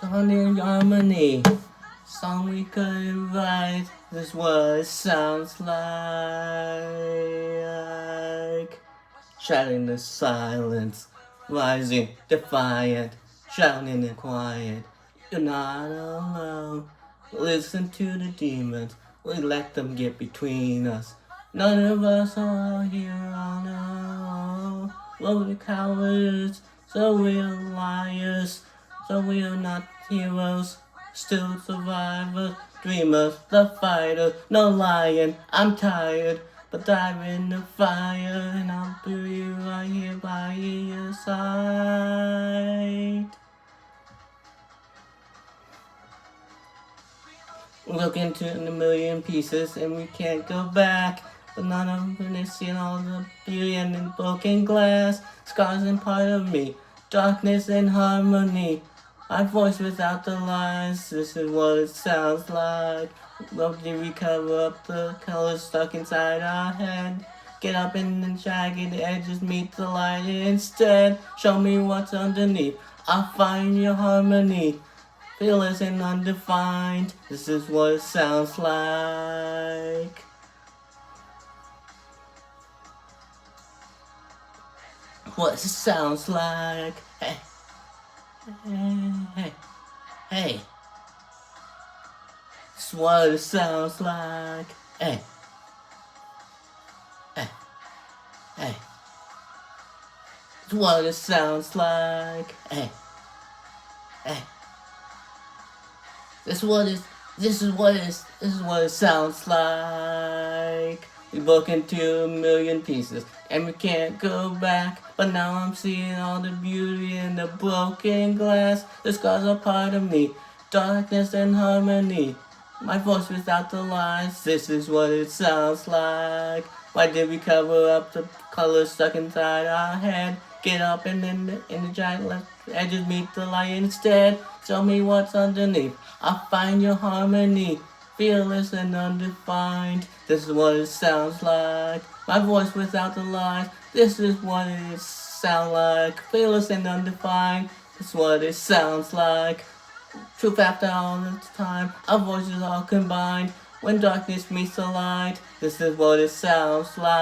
Song in harmony, song we could write. This is what it sounds like. Shouting the silence, rising defiant, shouting in quiet. You're not alone. Listen to the demons. We let them get between us. None of us are here on our own. We're cowards, so we're liars. So we are not heroes, still survivors, dreamers, the fighters, no lying. I'm tired, but dive in the fire, and I'll be right here by your side. Look into the million pieces, and we can't go back. But none of them is seeing all the beauty and the broken glass, scars and part of me, darkness and harmony. My voice without the lines, this is what it sounds like. Love to recover up the colors stuck inside our head. Get up in the jagged edges, meet the light instead. Show me what's underneath, I'll find your harmony. Fearless and undefined, this is what it sounds like. What it sounds like. Hey. Hey, hey, it's what it sounds like. Hey, hey, hey, it's what it sounds like. Hey, hey, this is what it sounds like. We broke into a million pieces, and we can't go back. But now I'm seeing all the beauty in the broken glass. The scars are part of me, darkness and harmony. My voice without the lines, this is what it sounds like. Why did we cover up the colors stuck inside our head? Get up and in the giant left edges meet the light instead. Show me what's underneath, I'll find your harmony. Fearless and undefined, this is what it sounds like. My voice without the lines, this is what it sounds like. Fearless and undefined, this is what it sounds like. Truth after all this time, our voices all combined. When darkness meets the light, this is what it sounds like.